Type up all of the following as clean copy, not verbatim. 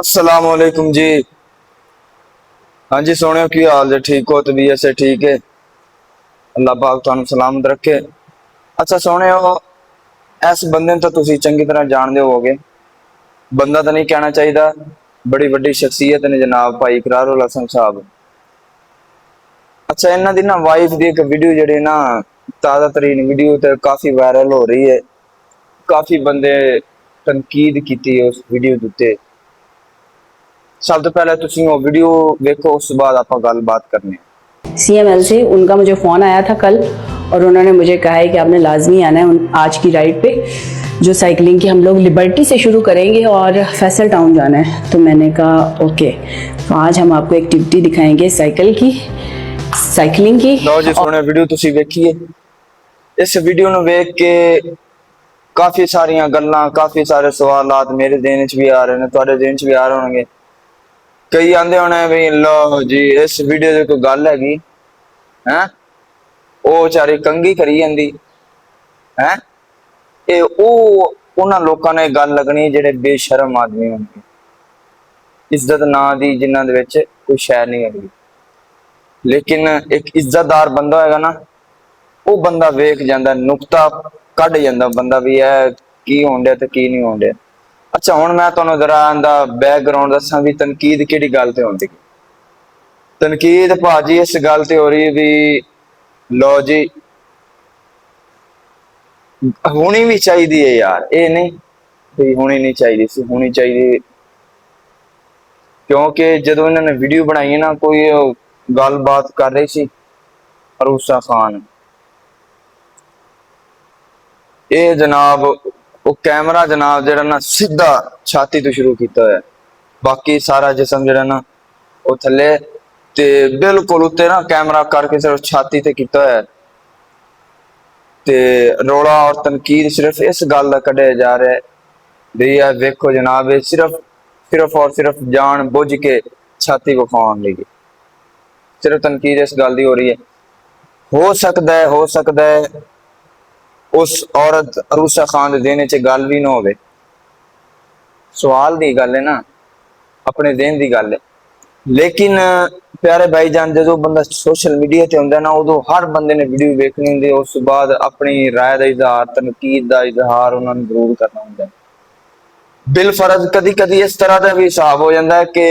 अस्सलाम वालेकुम जी। हाँ जी सोने की हाल है, ठीक हो? तबीयत से ठीक है? अल्लाह पाक तुहानू सलामत रखे। अच्छा सोने हो, इस बंदे तो तुसी चंगी तरह जानते होगे। बंदा तो नहीं कहना चाहिए, बड़ी वड्डी शख्सियत ने जनाब भाई इकरारुल हसन साहब। अच्छा इन्हां दी ना वाइफ दी एक वीडियो जिहड़ी ना ताज़ा तरीन वीडियो ते काफी वायरल हो रही है। काफी बंदे तनकीद की उस वीडियो के उत्ते। सब तो पहले तुसी वो वीडियो देखो, उस बाद आप गलबात करने। CML से उनका मुझे फ़ोन आया था कल और उन्होंने मुझे कहा है कि आपने लाजमी आना है आज की राइड पे, जो साइकिलिंग की हम लोग लिबर्टी से शुरू करेंगे और फैसल टाउन जाना है। तो मैंने कहा ओके, तो आज हम आपको एक्टिविटी दिखाएंगे साइकिलिंग की। लो जी सोने वीडियो तुसी देखिए। इस वीडियो ਨੂੰ ਵੇਖ ਕੇ काफी सारियां गल्लां, काफी सारे सवालात मेरे दिल च भी आ रहे हैं, ਤੁਹਾਡੇ दिल च भी आ रहे होंगे। कई आंदे होने भी लो जी इस वीडियो ਦੀ कोई गल हैगी है, ਉਹ ਵਿਚਾਰੀ ਕੰਗੀ करी ਜਾਂਦੀ है। ਇਹ ਉਹ ਉਹਨਾਂ ਲੋਕਾਂ ਨੇ ਗੱਲ ਲੱਗਣੀ ਜਿਹੜੇ ਬੇਸ਼ਰਮ ਆਦਮੀ ਹੋਣਗੇ, ਇੱਜ਼ਤ ਨਾਂ ਦੀ ਜਿਨ੍ਹਾਂ ਦੇ ਵਿੱਚ ਕੋਈ ਸ਼ੈ ਨਹੀਂ ਹੈਗੀ। लेकिन एक इज्जतदार बंदा होएगा ना, वो बंदा वेख जाता, नुकता कढ़ जाता बंदा भी है की होण दिया ते की नहीं होण दिया। अच्छा हुण मैं तुहानूं जरा इहदा बैकग्राउंड दसां भी तनकीद किहड़ी गल ते होंदी। तनकीद भाजी इस गल ते हो रही भी लो जी होनी भी चाहिए है यार, ये नहीं भी होनी नहीं चाहिए सी, होनी चाहिए। क्योंकि जदों इन्होंने वीडियो बनाई है ना, कोई गलबात कर रही सी अरूसा खान, ये जनाब वो कैमरा जनाब जरा ना सीधा छाती तो शुरू किया है, बाकी सारा जिसम जरा ना वो थले ते बिल्कुल उत्ते ना कैमरा करके सिर्फ छाती ते किया है। ते रोला और तनकीद सिर्फ इस गल का कढ़िया जा रहा है भी यार देखो जनाब, ये सिर्फ सिर्फ और सिर्फ जान बुझ के छाती विखाने लगी, सिर्फ तनकीद इस गल की हो रही है। हो सकता है उस औरत अरूसा खान के दिन च गल भी ना हो, सवाल की गल है ना, अपने दिन की गल है। लेकिन प्यारे भाई जान जो बंदा सोशल मीडिया से होंगे ना, उदो हर बंदे ने वीडियो देखनी होंगी, उस बाद अपनी राय का इजहार, तनकीद का इजहार उन्होंने जरूर करना होंगे। बिल फर्ज कदी कदी इस तरह का भी हिसाब हो जाता है कि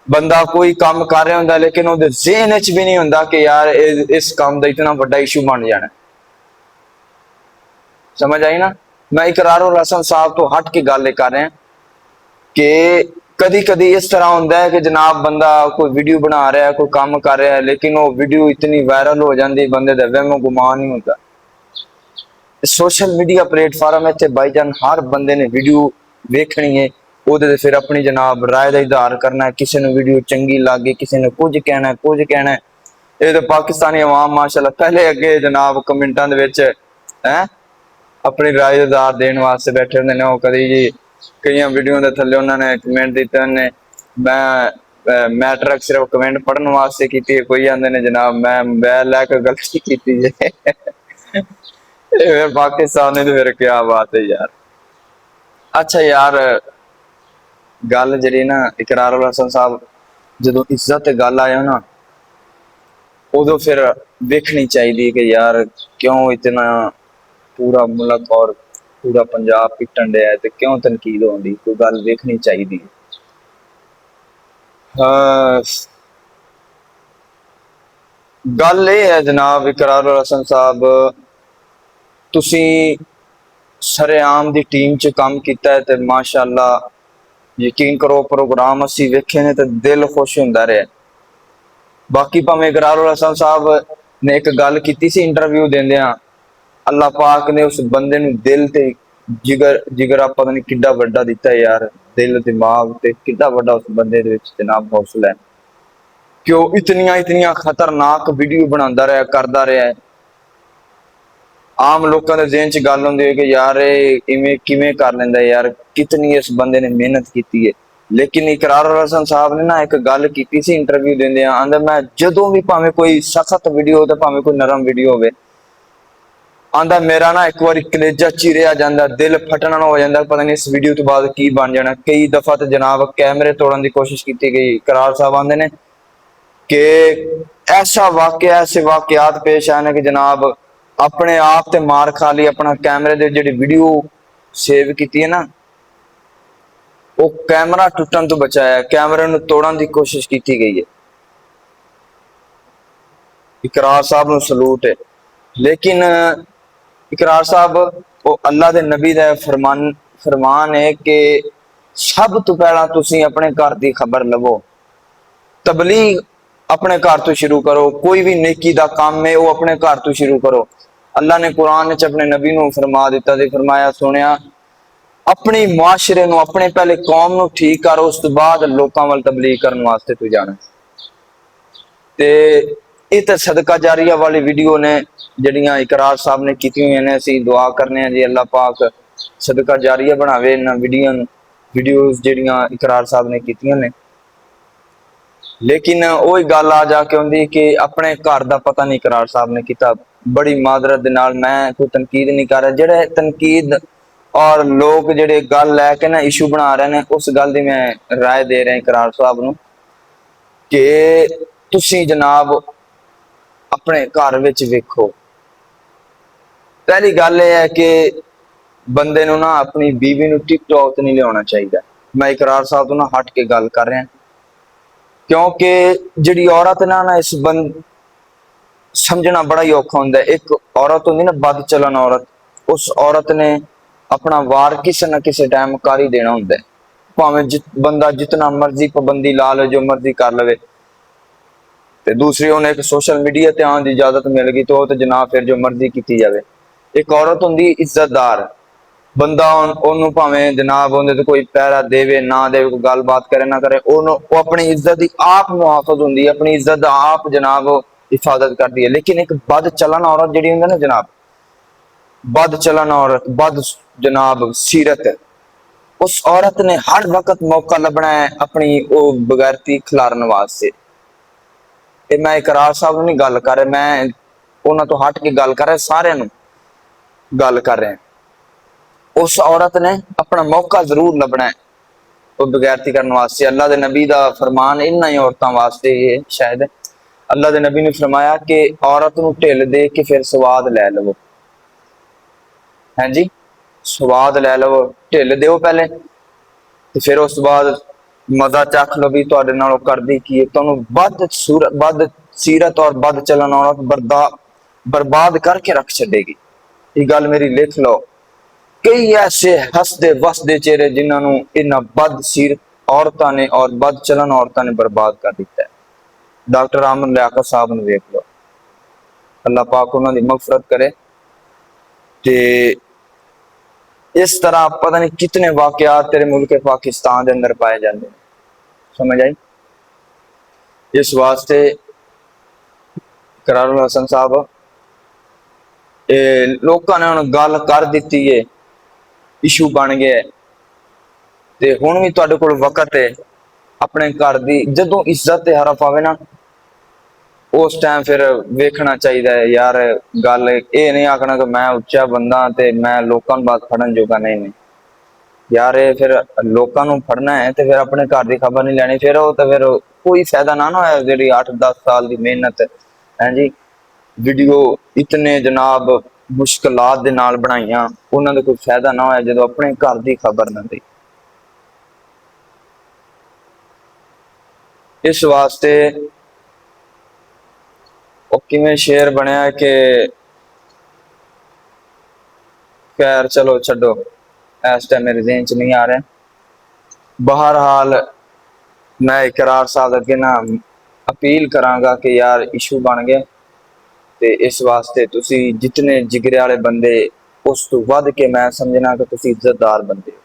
बंदा कोई काम कर रहा होंगे लेकिन वो ज़हन च भी नहीं होंगे कि यार इस काम का इतना बड़ा इशू बन जाना। समझ आई ना? मैं इकरारुल हसन साहब तो हट के गल कर रहा कि कदी कदी इस तरह होंगे है कि जनाब बंदा कोई वीडियो बना रहा है, कोई काम कर रहा है, लेकिन वो वीडियो इतनी वायरल हो जाती बंदे का वहमो गुमान नहीं होता। सोशल मीडिया प्लेटफॉर्म इतने भाईजान हर बंदे ने वीडियो देखनी है, वो फिर अपनी जनाब राय का इजहार करना है। किसी ने वीडियो चंगी लग गई, किसी ने कुछ कहना है। ये तो पाकिस्तानी अवाम माशाल्लाह पहले अगे जनाब कमेंटा है अपनी राय का इजहार देने वास्ते बैठे होंगे। वो कभी जी कई वीडियो के थले उन्होंने कमेंट दिते ने, मैं ट्रक सिर्फ कमेंट पढ़ने वास्ते की, कोई आते ने जनाब मैं लैके गलती की। पाकिस्तान ने तो फिर क्या बात है यार। अच्छा यार गल जी ना इकरारुल हसन साहब जो इज्जत गल आया ना, उदो फिर देखनी चाहिए कि यार क्यों इतना पूरा मुल्क और पूरा पंजाब पिटन दिया है, तो क्यों तनकीद होती, कोई गल देखनी चाहिए। हाँ गल ये है जनाब इकरारुल हसन साहब, तुसी सरेआम दी टीम च काम किया है तो माशाअल्लाह यकीन करो प्रोग्राम असी वेखे ने तो दिल खुश होंदा रहा। बाकी भावें इकरारुल हसन साहब ने एक गल की सी इंटरव्यू देंदियां, अल्लाह पाक ने उस बंदे नूं दिल ते जिगरा पता नहीं किड्डा वड्डा दिता है यार, दिल दिमाग ते किड्डा वड्डा उस बंदे दे विच जनाब हौसला है कि वो इतनियां इतनियां खतरनाक वीडियो बनाता रहा, करता रहा है। आम लोगों के ज़हन च गल होंदी है कि यार इवें किवें कर लैंदा यार, कितनी इस बंदे ने मेहनत की है। लेकिन इकरारुल हसन साहब ने ना एक गल की सी इंटरव्यू देंदे आंदा, मैं जदों भी भावें कोई सख्त वीडियो हो तो भावें कोई नरम वीडियो हो, ਆਂਦਾ ਮੇਰਾ ਨਾ ਇੱਕ ਵਾਰੀ ਕਲੇਜਾ ਚੀਰਿਆ ਜਾਂਦਾ, ਦਿਲ ਫਟਣ ਹੋ ਜਾਂਦਾ, ਪਤਾ ਨਹੀਂ ਇਸ ਵੀਡੀਓ ਤੋਂ ਬਾਅਦ ਕੀ ਬਣ ਜਾਣਾ। ਕਈ ਦਫਾ ਤੇ ਜਨਾਬ ਕੈਮਰੇ ਤੋੜਨ ਦੀ ਕੋਸ਼ਿਸ਼ ਕੀਤੀ ਗਈ। ਇਕਰਾਰ ਸਾਹਿਬ ਆਂਦੇ ਨੇ ਕਿ ऐसा वाकया ऐसे वाकयात पेश आए ने कि जनाब अपने आप ते मार खा ली। अपना कैमरे दे जिहड़ी वीडियो सेव की है ना, वो कैमरा टुटन तो बचाया, कैमरे नूं तोड़न की कोशिश की गई है। इकरार साहब नूं सलूट है। लेकिन इकरार साहब वो अल्लाह दे नबी दा फरमान है कि सब तो पहला तुसीं अपने घर की खबर लवो, तबलीग अपने घर तो शुरू करो। कोई भी नेकी दा काम है वो अपने घर तो शुरू करो। अल्लाह ने कुरान च अपने नबी नूं फरमा दिता ते फरमाया सुनिया अपने मुआशरे नूं, अपने पहले कौम नूं ठीक कर, उस तो बाद लोकां वल तबलीग करन वास्ते तू जाना। ते इह ते सदका जारिया वाली वीडियो ने जिहड़ियां इकरार साहब ने कीती हुई ने, असीं दुआ करने जी अल्लाह पाक सदका जारिया बनावे इन्हां वीडियोज़ जिहड़ियां इकरार साहब ने कीतियां ने। लेकिन वही गल आ जाके आउंदी कि अपने घर का पता नहीं इकरार साहब ने किया। बड़ी मादरत दे नाल मैं कोई तनकीद नहीं कर रहा, जेड़े तनकीद और लोग जेड़े गल लैके ना इशू बना रहे हैं, उस गल की मैं राय दे रहा इकरार साहब नूं कि तुसीं जनाब अपने घर विच वेखो। पहली गल यह है कि बंदे नूं ना अपनी बीवी नूं टिकटॉक ते नहीं लियाना चाहिए। मैं इकरार साहब तो ना हट के गल कर रहा, क्योंकि जिहड़ी औरत ना इस समझना बड़ा ही औखा हुंदा है। एक औरत होंदी ना बद चलन औरत, उस औरत ने अपना वार किसी न किसी टाइम कर ही देना हुंदा है। भावें बंदा जितना मर्जी पाबंदी ला लो, जो मर्जी कर लवे, ते दूसरी उन्हें एक सोशल मीडिया ते आने की इजाजत मिल गई तो जनाब फिर जो मर्जी की जाए। एक औरत होंदी इज्जतदार, बंदा ओनू भावें जनाब उन्हें तो कोई पैरा देवे ना देवे, कोई गलबात करे ना करे, वो अपनी इज्जत की आप मुहाफज होंदी, अपनी इज्जत आप जनाब हिफाजत करती है। लेकिन एक बद चलन औरत जी होंगी ना जनाब, बद चलन औरत, बद जनाब सीरत, उस औरत ने हर वक्त मौका लभना है अपनी वो बगैरती खिलारन वास्ते। मैं इकरार साहब नहीं गल कर रहा, मैं उन्होंने तो हट के गल कर रहा, सारे गल कर रहे हैं। उस औरत ने अपना मौका जरूर लभना है वो बगैरती करने वास्ते। अल्लाह के नबी का फरमान इन्हां ही औरतों वास्ते ये शायद अल्लाह के नबी ने फरमाया कि औरत नूं ढिल दे के फिर स्वाद लै लवो। हाँ जी, स्वाद लै लवो, ढिल दो पहले तो फिर उस बाद मजा चख लो भी तुहाडे नाल करदी की है। तुहानूं बद सीरत और बद चलन औरत बर्बाद करके रख छड़ेगी। ये गल मेरी लिख लो। कई ऐसे हसदे वसदे चेहरे जिन्होंने इन्हां बद सीरत औरतों ने और बद चलन औरतों ने बर्बाद कर दिता है। डॉक्टर आमन लियाकत साहब ने देख लो, अल्लाह पाक उन्होंने मगफरत करे। ते इस तरह पता नहीं कितने वाकयात तेरे मुल्क पाकिस्तान के अंदर पाए जाते हैं, समझ आई। इस वास्ते करारुल हसन साहब लोगों ने हुण गल कर दी है, इशू बन गया है, ते हुण भी तुहाडे कोल वक्त है अपने घर की जदों इज्जत ते हरफ आवे ना उस टाइम फिर वेखना चाहिए है। यार गल ये नहीं आखना कि मैं उच्चा बंदा ते मैं लोगों बात फड़न जोगा नहीं यार, ये फिर लोगों को फड़ना है तो फिर अपने घर की खबर नहीं लैनी, फिर वो तो फिर कोई फायदा ना होया। जी 8-10 साल की मेहनत है जी, वीडियो इतने जनाब मुश्किलात दे नाल बनाइयां, उन्होंने कोई फायदा ना होया जो अपने घर की खबर ना दी। इस वास्ते किवें शेर बनया कि खैर चलो छड्डो, इस टाइम मेरे ज़हन च नहीं आ रहा। बहरहाल मैं इकरार साहब अगे ना अपील करांगा कि यार इशू बन गए ते इस वास्ते तुसी जितने जिगरे वाले बंदे उस तो वध के मैं समझना कि तुसी इज्जतदार बंदे हो,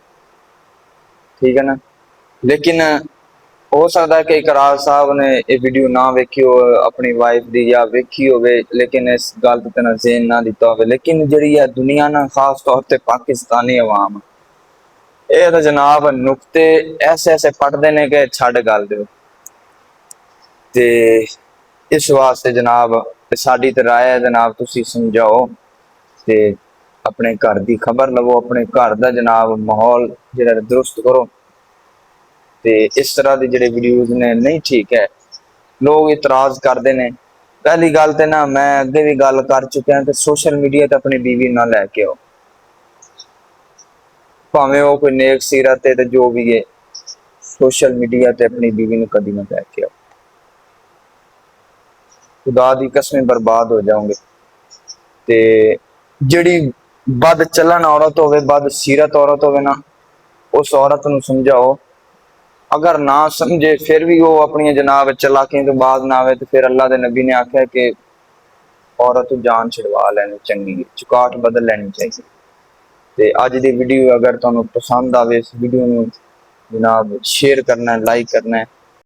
ठीक है ना। लेकिन हो सकता है कि इकरार साहब ने ये वीडियो ना वेखी हो अपनी वाइफ दी, या वेखी होवे लेकिन इस गल ते ना ज़हन ना दिता होवे। लेकिन जिहड़ी है दुनिया ना खास तौर पे पाकिस्तानी अवाम ये तो जनाब नुकते ऐसे ऐसे पढ़ते ने कि छड्ड गल दो। ते इस वास्ते जनाब साडी ते राय है जनाब तुसी समझाओ ਤੇ ਆਪਣੇ घर की खबर लवो, अपने घर का जनाब माहौल जिहड़ा दुरुस्त करो। ते इस तरह की जिहड़े वीडियोज़ ने नहीं ठीक है, लोग इतराज़ करते हैं। पहली गल तो ना मैं अगे भी गल कर चुकिया कि सोशल मीडिया ते अपनी बीवी ना लैके आओ, भावें वो कोई नेक सीरत है तो जो भी है, सोशल मीडिया ते अपनी बीवी ने कभी ना लैके आओ, खुदा दी कसमें बर्बाद हो जाओगे। ते जिहड़ी बद चलन औरत होवे, बद सीरत औरत होवे ना, उस औरत नूं समझाओ। अगर ना समझे फिर भी वो अपनी जनाब चलाकियां तो बाज ना आवे, तो फिर अल्लाह के नबी ने आख्या कि औरत जान छुड़वा लैनी चंगी है, चुकाट बदल लैनी चाहिए। ते अज दी वीडियो अगर तुहानूं पसंद आवे, इस वीडियो नूं जनाब शेयर करना है, लाइक करना है,